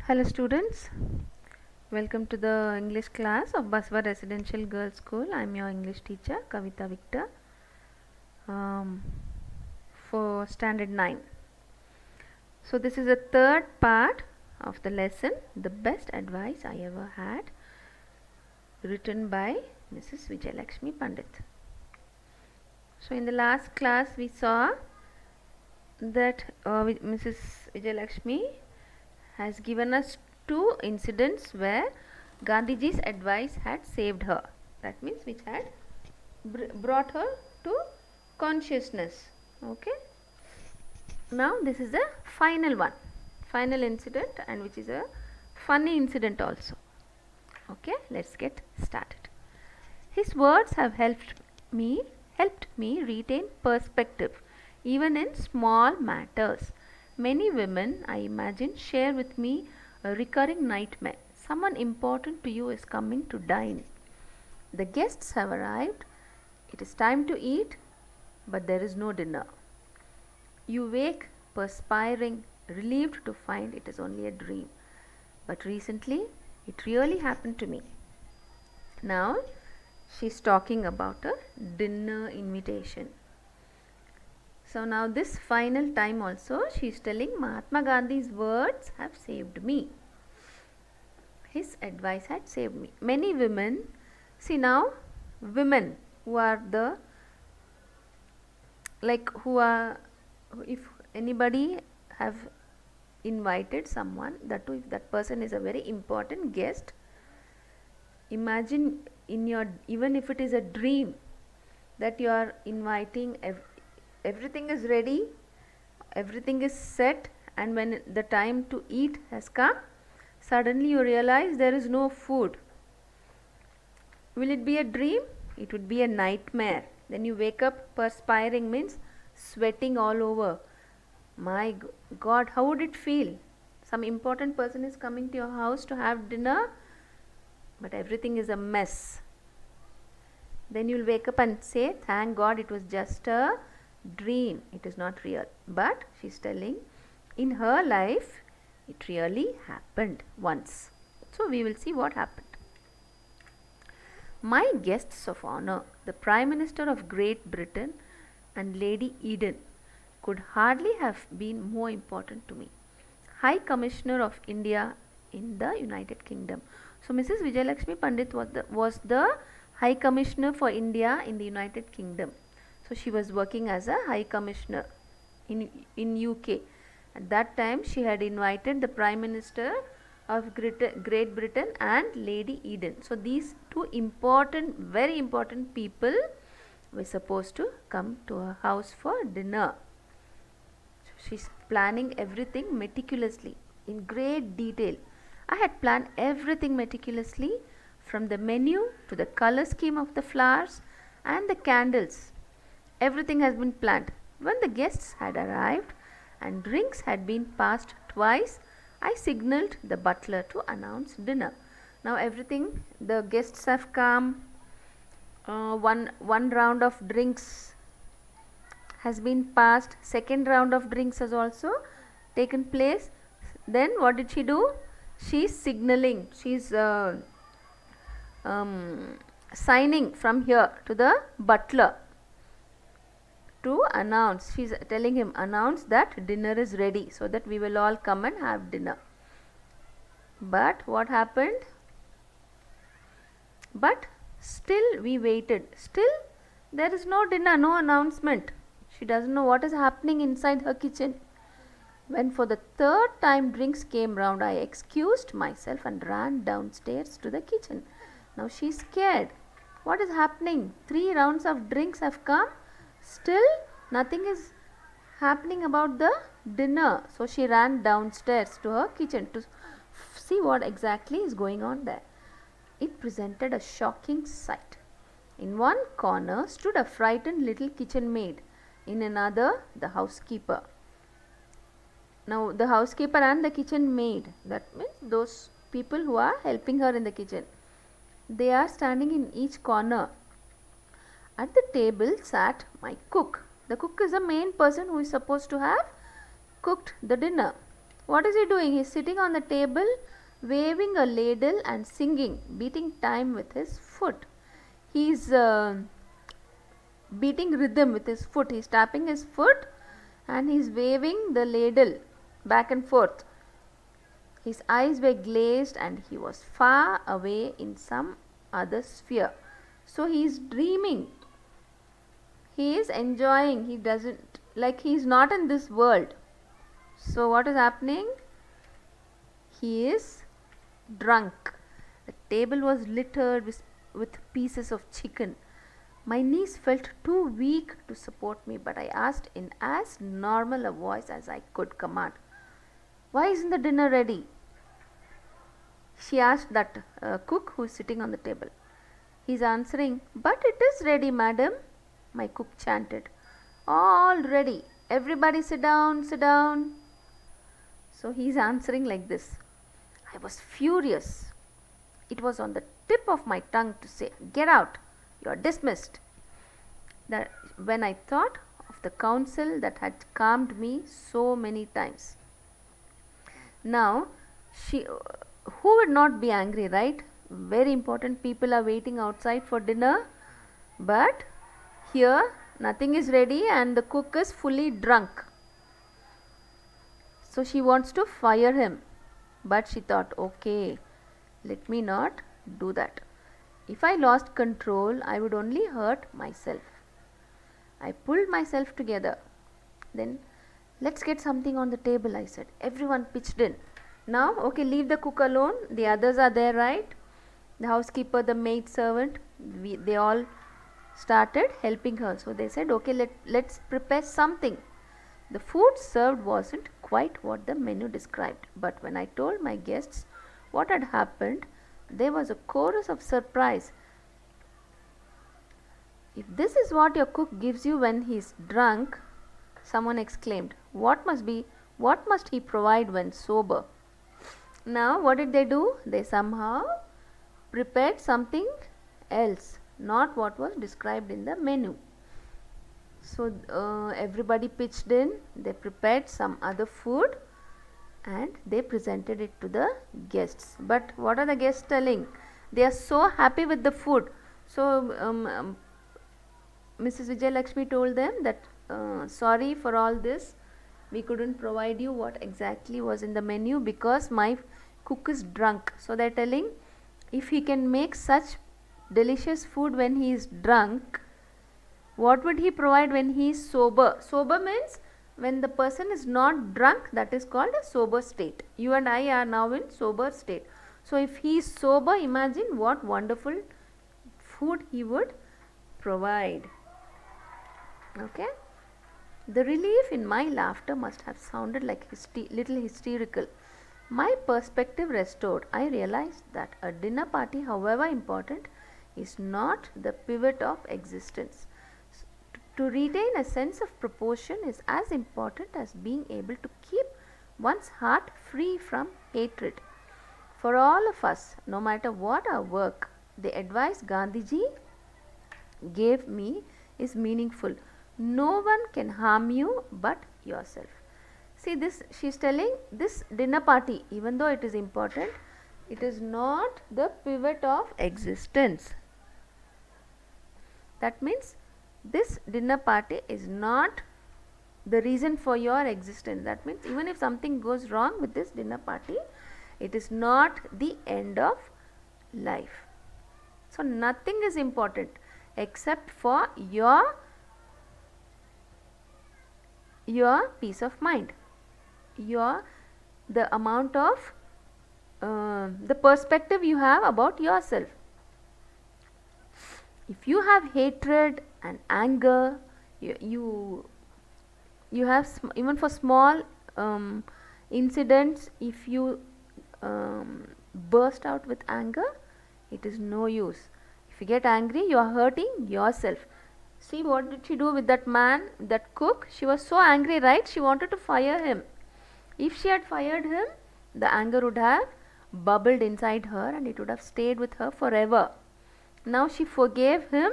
Hello students, welcome to the English class of Basva Residential Girls School. I am your English teacher Kavita Victor for standard 9. So this is the third part of the lesson, The Best Advice I Ever Had, written by Mrs. Vijayalakshmi Pandit. So in the last class we saw that Mrs. Vijayalakshmi has given us two incidents where Gandhiji's advice had saved her. That means which had brought her to consciousness. Okay. Now this is the final incident, and which is a funny incident also. Okay, let's get started. His words have helped me retain perspective even in small matters. Many women, I imagine, share with me a recurring nightmare. Someone important to you is coming to dine. The guests have arrived. It is time to eat, but there is no dinner. You wake perspiring, relieved to find it is only a dream. But recently, it really happened to me. Now, she is talking about a dinner invitation. So now this final time also she is telling Mahatma Gandhi's words have saved me. His advice had saved me. Many women, see now women who are the, like who are, if anybody have invited someone, that too if that person is a very important guest, imagine in your, even if it is a dream that you are inviting, everything is ready, everything is set, and when the time to eat has come, suddenly you realize there is no food. Will it be a dream? It would be a nightmare. Then you wake up perspiring, means sweating all over. My God, how would it feel? Some important person is coming to your house to have dinner, but everything is a mess. Then you will wake up and say, thank God it was just a dream, it is not real. But she is telling in her life it really happened once. So we will see what happened. My guests of honor, the Prime Minister of Great Britain and Lady Eden, could hardly have been more important to me. High Commissioner of India in the United Kingdom. So Mrs. Vijayalakshmi Pandit was the High Commissioner for India in the United Kingdom. So she was working as a High Commissioner in UK. At that time she had invited the Prime Minister of Great Britain and Lady Eden. So these two important, very important people were supposed to come to her house for dinner. So she's planning everything meticulously in great detail. I had planned everything meticulously, from the menu to the color scheme of the flowers and the candles. Everything has been planned. When the guests had arrived and drinks had been passed twice, I signalled the butler to announce dinner. Now everything, the guests have come, one round of drinks has been passed, second round of drinks has also taken place. Then what did she do? She is signalling, she is signing from here to the butler to announce. She is telling him, announce that dinner is ready so that we will all come and have dinner. But what happened? But still we waited. Still there is no dinner, no announcement. She doesn't know what is happening inside her kitchen. When for the third time drinks came round, I excused myself and ran downstairs to the kitchen. Now she is scared. What is happening? 3 rounds of drinks have come. Still nothing is happening about the dinner. So she ran downstairs to her kitchen to see what exactly is going on there. It presented a shocking sight. In one corner stood a frightened little kitchen maid. In another, the housekeeper. Now the housekeeper and the kitchen maid, that means those people who are helping her in the kitchen, they are standing in each corner. At the table sat my cook. The cook is the main person who is supposed to have cooked the dinner. What is he doing? He is sitting on the table, waving a ladle and singing, beating time with his foot. He is beating rhythm with his foot. He is tapping his foot and he is waving the ladle back and forth. His eyes were glazed and he was far away in some other sphere. So he is dreaming. He is enjoying. He doesn't, like, he is not in this world. So what is happening? He is drunk. The table was littered with pieces of chicken. My knees felt too weak to support me, but I asked in as normal a voice as I could command, "Why isn't the dinner ready?" She asked that cook who is sitting on the table. He is answering, "But it is ready, madam," my cook chanted. "All ready. Everybody sit down, sit down." So he is answering like this. I was furious. It was on the tip of my tongue to say, "Get out, you are dismissed." That when I thought of the counsel that had calmed me so many times. Now, who would not be angry, right? Very important people are waiting outside for dinner, but here nothing is ready and the cook is fully drunk. So she wants to fire him, but she thought, okay, let me not do that. If I lost control, I would only hurt myself. I pulled myself together. Then, let's get something on the table, I said. Everyone pitched in. Now, okay, leave the cook alone. The others are there, right? The housekeeper, the maid servant, they all started helping her. So they said, okay, let's prepare something. The food served wasn't quite what the menu described, but when I told my guests what had happened, there was a chorus of surprise. "If this is what your cook gives you when he is drunk," someone exclaimed, what must he provide when sober?" Now what did they do? They somehow prepared something else, not what was described in the menu. So everybody pitched in, they prepared some other food and they presented it to the guests. But what are the guests telling? They are so happy with the food. So Mrs. Vijayalakshmi told them that sorry for all this, we couldn't provide you what exactly was in the menu because my cook is drunk. So they are telling, if he can make such delicious food when he is drunk, what would he provide when he is sober? Sober means when the person is not drunk, that is called a sober state. You and I are now in sober state. So if he is sober, imagine what wonderful food he would provide. Okay. The relief in my laughter must have sounded like little hysterical. My perspective restored, I realized that a dinner party, however important, is not the pivot of existence. To retain a sense of proportion is as important as being able to keep one's heart free from hatred. For all of us, no matter what our work, the advice Gandhiji gave me is meaningful. No one can harm you but yourself. See this, she is telling this dinner party, even though it is important, it is not the pivot of existence. That means this dinner party is not the reason for your existence. That means even if something goes wrong with this dinner party, it is not the end of life. So nothing is important except for your peace of mind, the amount of the perspective you have about yourself. If you have hatred and anger, you have even for small incidents, if you burst out with anger, it is no use. If you get angry, you are hurting yourself. See what did she do with that man, that cook? She was so angry, right? She wanted to fire him. If she had fired him, the anger would have bubbled inside her and it would have stayed with her forever. Now she forgave him.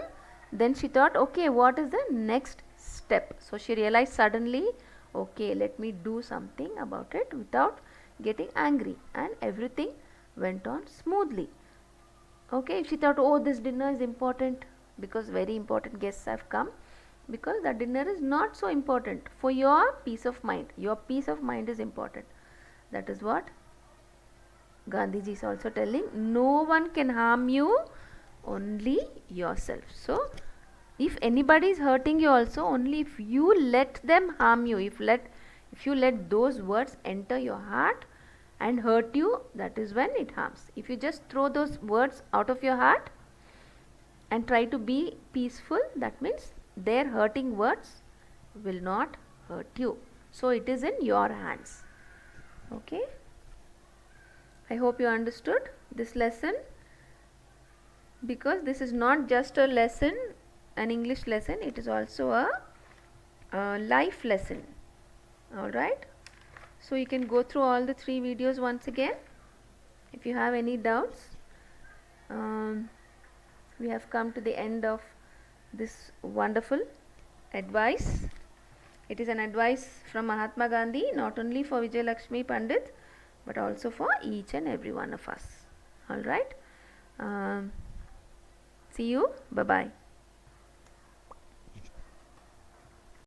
Then she thought, okay, what is the next step? So she realized suddenly, okay, let me do something about it without getting angry, and everything went on smoothly. Okay, she thought, oh, this dinner is important because very important guests have come, because the dinner is not so important for your peace of mind. Your peace of mind is important. That is what Gandhiji is also telling. No one can harm you, only yourself. So if anybody is hurting you also, only if you let them harm you, if you let those words enter your heart and hurt you, that is when it harms. If you just throw those words out of your heart and try to be peaceful, that means their hurting words will not hurt you. So it is in your hands. Okay, I hope you understood this lesson, because this is not just a lesson, an English lesson, it is also a life lesson. Alright, so you can go through all the 3 videos once again if you have any doubts. We have come to the end of this wonderful advice. It is an advice from Mahatma Gandhi, not only for Vijay Lakshmi Pandit, but also for each and every one of us. Alright, see you, bye bye.